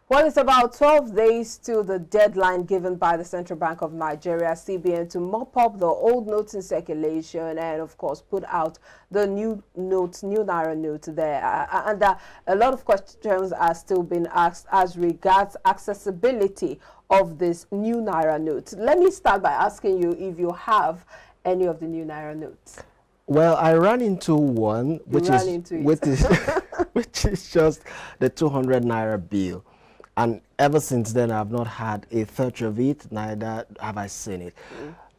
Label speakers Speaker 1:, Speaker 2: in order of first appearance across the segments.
Speaker 1: Well, it's about 12 days to the deadline given by the Central Bank of Nigeria, CBN, to mop up the old notes in circulation and, of course, put out the new notes, new Naira notes there. A lot of questions are still being asked as regards accessibility of this new Naira note. Let me start by asking you if you have any of the new Naira notes.
Speaker 2: Well, I ran into one, which is just the 200 Naira bill. And ever since then, I've not had a touch of it, neither have I seen it.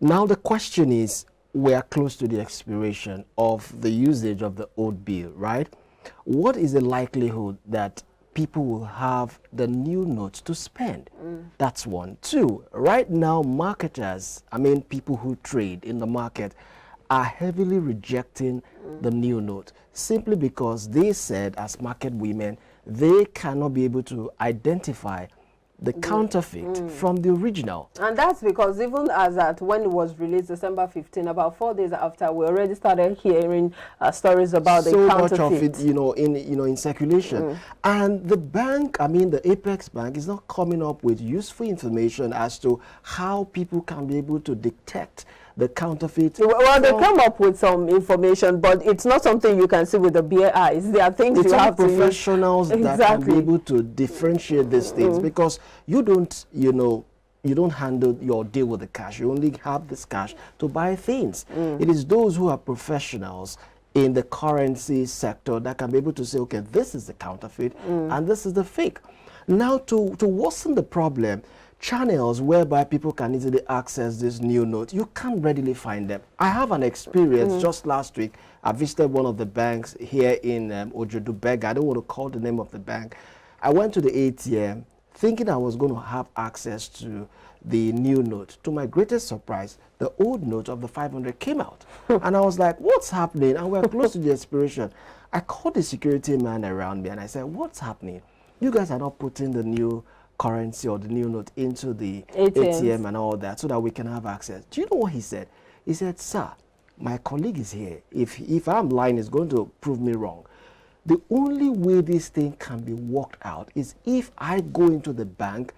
Speaker 2: Now, the question is, we are close to the expiration of the usage of the old bill, right? What is the likelihood that people will have the new notes to spend? That's one. Two, right now, marketers, people who trade in the market, are heavily rejecting the new note simply because they said, as market women, they cannot be able to identify the counterfeit from the original. And
Speaker 1: that's because even as at when it was released, December 15, about 4 days after, we already started hearing stories about the counterfeit. So much of it,
Speaker 2: in circulation. And the bank, the Apex Bank, is not coming up with useful information as to how people can be able to detect the counterfeit.
Speaker 1: Well, they come up with some information, but it's not something you can see with the bare eyes. There are things you have
Speaker 2: professionals that can be able to differentiate these things, because you don't handle your deal with the cash. You only have this cash to buy things. It is those who are professionals in the currency sector that can be able to say, okay, this is the counterfeit and this is the fake. Now, to worsen the problem, channels whereby people can easily access this new note, you can't readily find them. I have an experience just last week. I visited one of the banks here in Ojodu. I don't want to call the name of the bank. I went to the ATM thinking I was going to have access to the new note. To my greatest surprise, the old note of the 500 came out. And I was like, what's happening? And we're close to the expiration. I called the security man around me and I said, what's happening? You guys are not putting the new currency or the new note into the ATM and all that so that we can have access. Do you know what he said? He said, sir, my colleague is here. If I'm lying, it's going to prove me wrong. The only way this thing can be worked out is if I go into the bank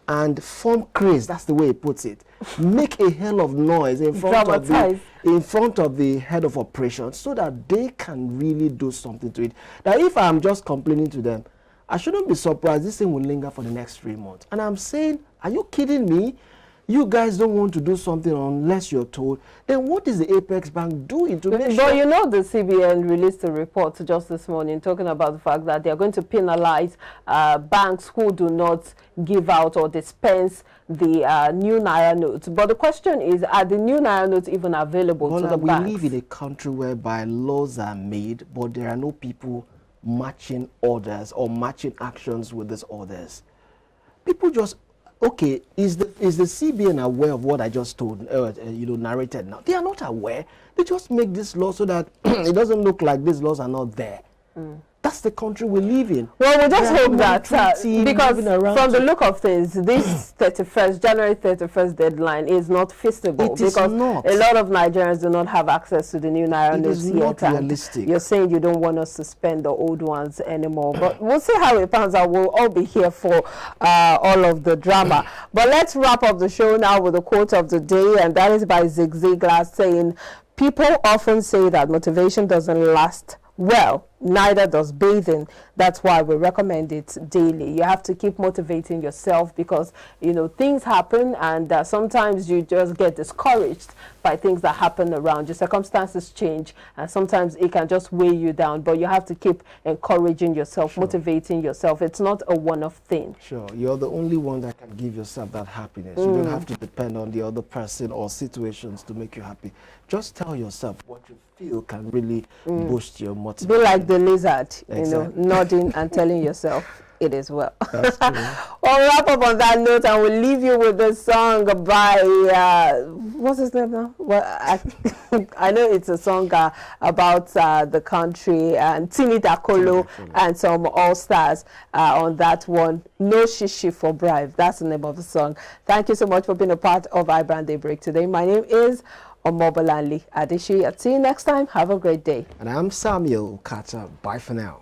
Speaker 2: and form craze, that's the way he puts it, make a hell of noise in front of the head of operations so that they can really do something to it. Now, if I'm just complaining to them, I shouldn't be surprised this thing will linger for the next 3 months. And I'm saying, are you kidding me? You guys don't want to do something unless you're told. Then what is the Apex Bank doing to make sure?
Speaker 1: But you know, the CBN released a report just this morning talking about the fact that they're going to penalize banks who do not give out or dispense the new Naira notes. But the question is, are the new Naira notes even available to the banks?
Speaker 2: We live in a country whereby laws are made, but there are no people matching orders or matching actions with these orders. People just, okay, is the CBN aware of what I just told, narrated now? They are not aware. They just make this law so that it doesn't look like these laws are not there. That's the country we live in.
Speaker 1: Well, we just hope that, because from the look of things, this January 31st deadline is not feasible.
Speaker 2: It is not.
Speaker 1: A lot of Nigerians do not have access to the new Naira notes yet.
Speaker 2: It is not realistic.
Speaker 1: You're saying you don't want us to spend the old ones anymore. But we'll see how it pans out. We'll all be here for all of the drama. But let's wrap up the show now with a quote of the day, and that is by Zig Ziglar, saying, people often say that motivation doesn't last. Well, neither does bathing. That's why we recommend it daily. You have to keep motivating yourself because, things happen, and sometimes you just get discouraged by things that happen around. Your circumstances change, and sometimes it can just weigh you down. But you have to keep encouraging yourself, motivating yourself. It's not a one-off thing.
Speaker 2: Sure. You're the only one that can give yourself that happiness. You don't have to depend on the other person or situations to make you happy. Just tell yourself what you feel can really boost your motivation.
Speaker 1: Be like the lizard, nodding and telling yourself it is well.
Speaker 2: That's true.
Speaker 1: We'll wrap up on that note and we'll leave you with the song by, what's his name now? Well, I know it's a song about the country, and Tini Dakolo and some all-stars on that one. No Shishi for Bribe. That's the name of the song. Thank you so much for being a part of iBrand Daybreak today. My name is Omobolanle Adeshi. I'll see you next time. Have a great day.
Speaker 2: And I'm Samuel Okata. Bye for now.